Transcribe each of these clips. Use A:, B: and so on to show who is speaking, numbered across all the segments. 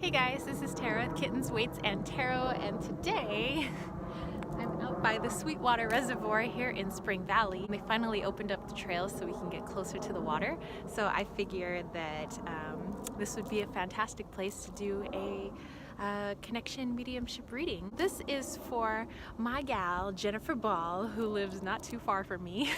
A: Hey guys, this is Tara with Kittens, Weights, and Tarot, and today I'm out by the Sweetwater Reservoir here in Spring Valley. They finally opened up the trails so we can get closer to the water, so I figured that this would be a fantastic place to do a connection mediumship reading. This is for my gal, Jennifer Ball, who lives not too far from me.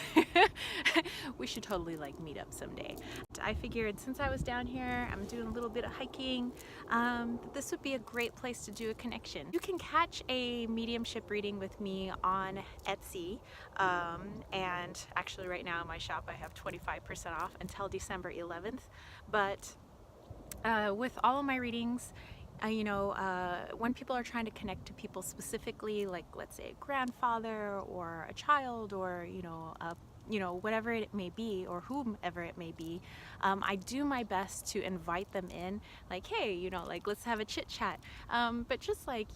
A: We should totally meet up someday. I figured since I was down here, I'm doing a little bit of hiking, that this would be a great place to do a connection. You can catch a mediumship reading with me on Etsy, and actually right now in my shop I have 25% off until December 11th, but with all of my readings, when people are trying to connect to people specifically, like let's say a grandfather or a child or whatever it may be, or whomever it may be, I do my best to invite them in, like, hey, let's have a chit chat, but just when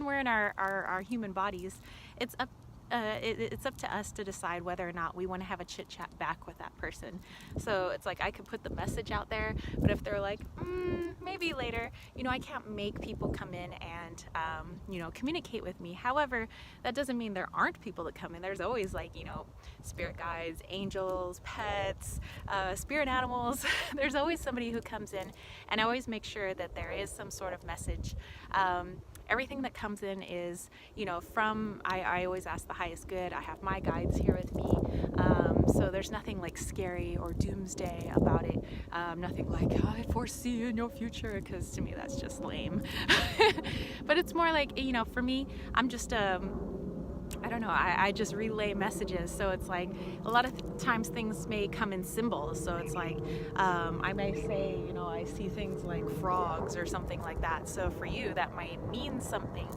A: we're in our human bodies, it's up it's up to us to decide whether or not we want to have a chit chat back with that person. So it's like I could put the message out there, but if they're like, maybe later, I can't make people come in and communicate with me. However, that doesn't mean there aren't people that come in. There's always spirit guides, angels, pets, spirit animals. There's always somebody who comes in, and I always make sure that there is some sort of message. Everything that comes in is, I always ask the highest good. I have my guides here with me, so there's nothing scary or doomsday about it. Nothing like, I foresee in your future, because to me that's just lame. But it's more for me, I'm just I don't know, I just relay messages, so it's like a lot of times things may come in symbols, so it's like I may say, I see things like frogs or something like that, so for you that might mean something.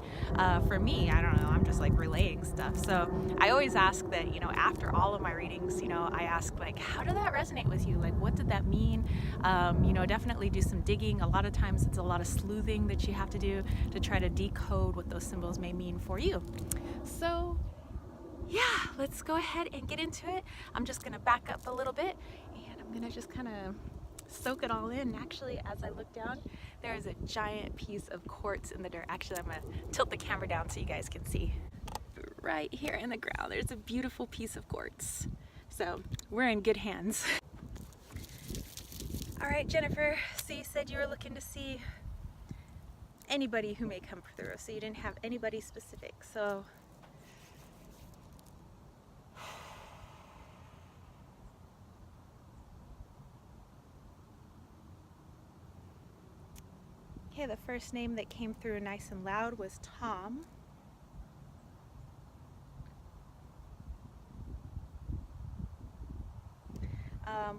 A: For me, I don't know, I'm just relaying stuff. So I always ask that, after all of my readings, I ask how did that resonate with you? What did that mean? Definitely do some digging. A lot of times it's a lot of sleuthing that you have to do to try to decode what those symbols may mean for you. So yeah, let's go ahead and get into it. I'm just gonna back up a little bit and I'm gonna just kind of soak it all in. Actually, as I look down, there is a giant piece of quartz in the dirt. Actually, I'm gonna tilt the camera down so you guys can see. Right here in the ground, there's a beautiful piece of quartz. So we're in good hands. All right, Jennifer, so you said you were looking to see anybody who may come through, so you didn't have anybody specific. So okay, the first name that came through nice and loud was Tom.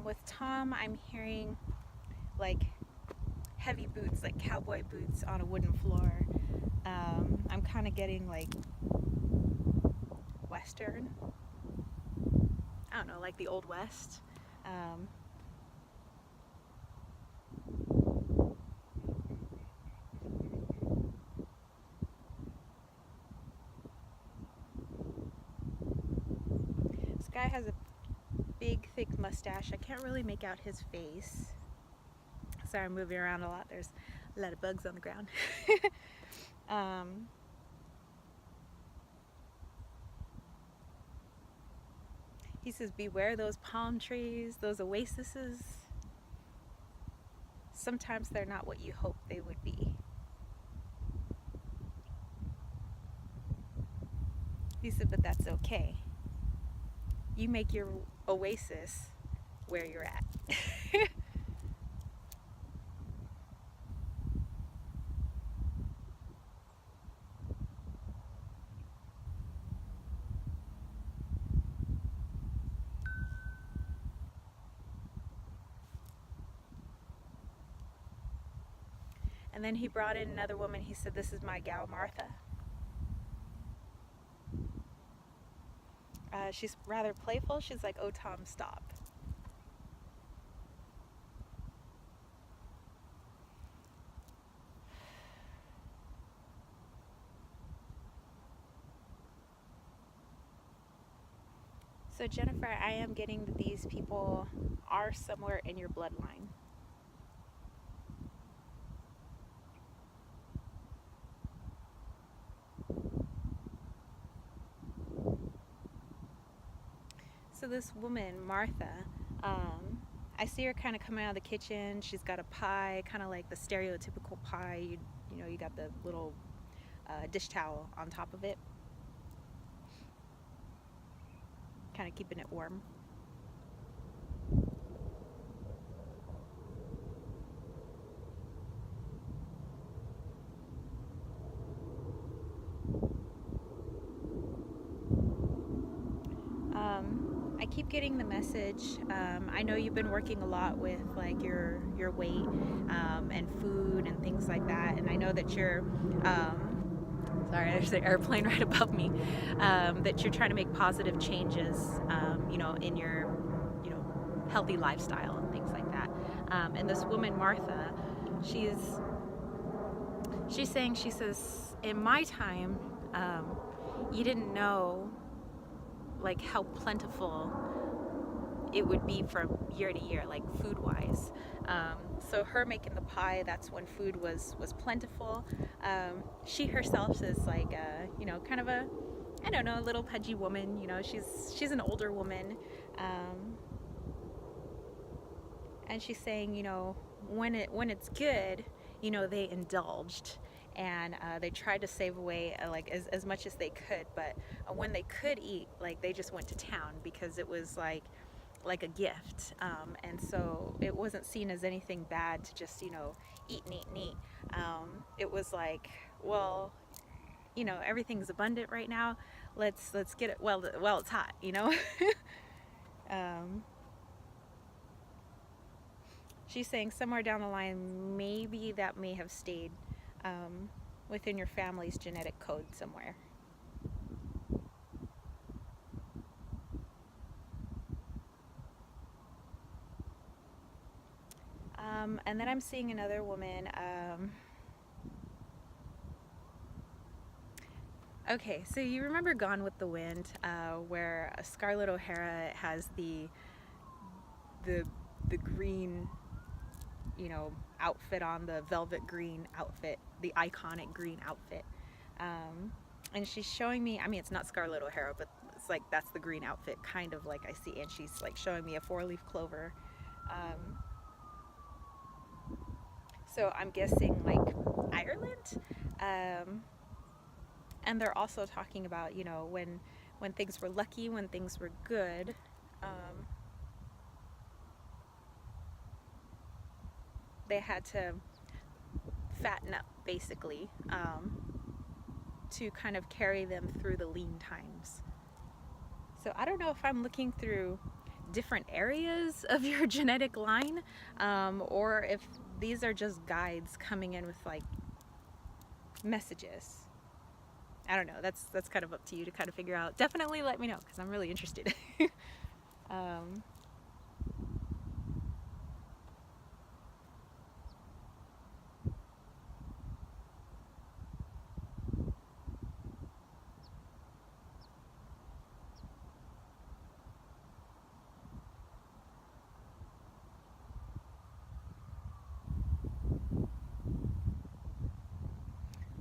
A: With Tom, I'm hearing heavy boots, like cowboy boots on a wooden floor. I'm kind of getting Western. I don't know, like the Old West. This guy has a big, thick mustache. I can't really make out his face. Sorry, I'm moving around a lot. There's a lot of bugs on the ground. He says, beware those palm trees, those oases. Sometimes they're not what you hope they would be. He said, but that's okay. You make your oasis where you're at. And then he brought in another woman. He said, this is my gal, Martha. She's rather playful. She's like, oh, Tom, stop. So Jennifer, I am getting that these people are somewhere in your bloodline. so this woman, Martha, I see her kind of coming out of the kitchen. She's got a pie, kind of like the stereotypical pie. You know, you got the little dish towel on top of it, kind of keeping it warm. I keep getting the message. I know you've been working a lot with like your weight and food and things like that, and I know that you're sorry, there's an airplane right above me. That you're trying to make positive changes, you know, in your, you know, healthy lifestyle and things like that. And this woman, Martha, she's saying, she says, in my time, you didn't know like how plentiful it would be from year to year, like food wise. So her making the pie, that's when food was plentiful. She herself is like you know, kind of a, I don't know, a little pudgy woman. You know, she's an older woman, and she's saying, you know, when it's good, you know, they indulged, and they tried to save away like as much as they could, but when they could eat, like they just went to town because it was like a gift, and so it wasn't seen as anything bad to just, you know, eat and eat and eat. It was like, well, you know, everything's abundant right now, let's get it while it's hot, you know. um, she's saying somewhere down the line, maybe that may have stayed within your family's genetic code somewhere. And then I'm seeing another woman. Okay, so you remember Gone with the Wind, where Scarlett O'Hara has the green, you know, outfit on, the velvet green outfit, the iconic green outfit. And she's showing me, I mean, it's not Scarlett O'Hara, but it's like that's the green outfit, kind of like I see, and she's like showing me a 4-leaf clover. So I'm guessing like Ireland. And they're also talking about, you know, when things were lucky, when things were good, they had to fatten up basically, to kind of carry them through the lean times. So I don't know if I'm looking through different areas of your genetic line, or if these are just guides coming in with like messages. I don't know. That's kind of up to you to kind of figure out. Definitely let me know because I'm really interested.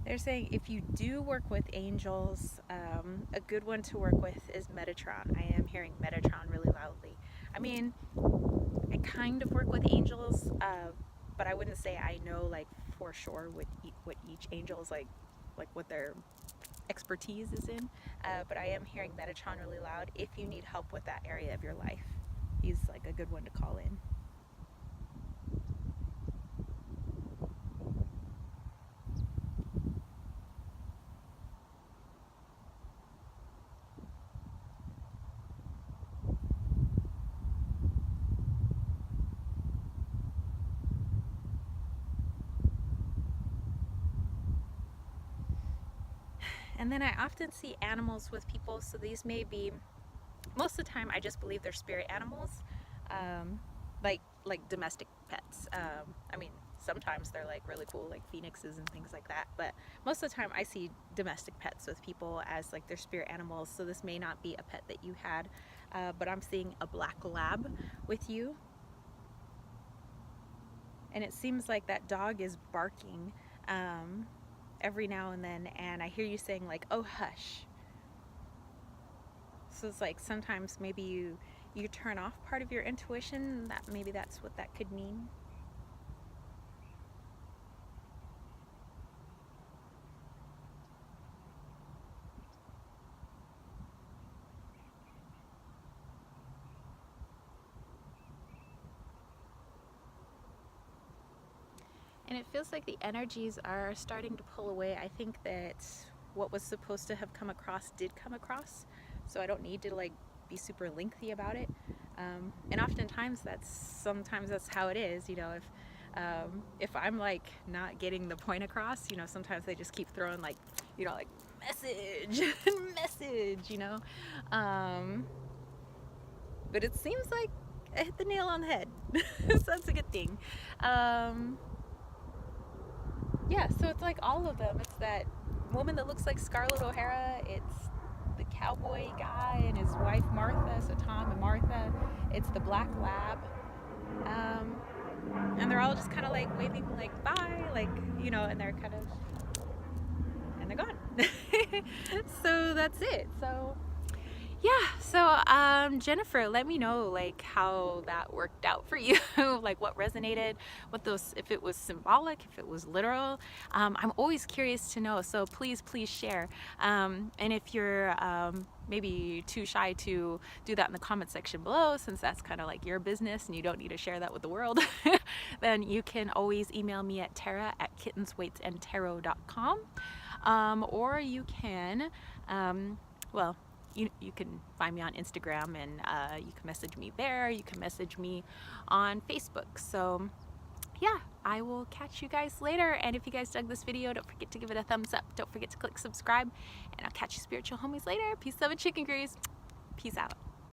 A: They're saying if you do work with angels, a good one to work with is Metatron. I am hearing Metatron really loudly. I mean, I kind of work with angels, but I wouldn't say I know like for sure what each angel is like what their expertise is in. But I am hearing Metatron really loud. If you need help with that area of your life, he's like a good one to call in. And then I often see animals with people, so these may be, most of the time I just believe they're spirit animals, like domestic pets. I mean, sometimes they're like really cool, like phoenixes and things like that, but most of the time I see domestic pets with people as like their spirit animals. So this may not be a pet that you had, but I'm seeing a black lab with you, and it seems like that dog is barking every now and then, and I hear you saying like, oh hush. So it's like sometimes maybe you turn off part of your intuition, that maybe that's what that could mean. And it feels like the energies are starting to pull away. I think that what was supposed to have come across did come across, so I don't need to like be super lengthy about it. And oftentimes sometimes that's how it is, you know. If I'm like not getting the point across, you know, sometimes they just keep throwing like, you know, like message message, you know. But it seems like I hit the nail on the head, so that's a good thing. Yeah, so it's like all of them. It's that woman that looks like Scarlett O'Hara. It's the cowboy guy and his wife Martha, so Tom and Martha. It's the black lab. And they're all just kind of like waving like bye, like, you know, and they're kind of, and they're gone. So that's it. So yeah, so Jennifer, let me know like how that worked out for you, like what resonated, what those, if it was symbolic, if it was literal. I'm always curious to know, so please share. And if you're maybe too shy to do that in the comment section below, since that's kind of like your business and you don't need to share that with the world, then you can always email me at tara@kittensweightsandtarot.com, or you can, well, you can find me on Instagram, and you can message me there. You can message me on Facebook. So yeah, I will catch you guys later. And if you guys dug this video, don't forget to give it a thumbs up. Don't forget to click subscribe, and I'll catch you spiritual homies later. Peace, love, and chicken grease. Peace out.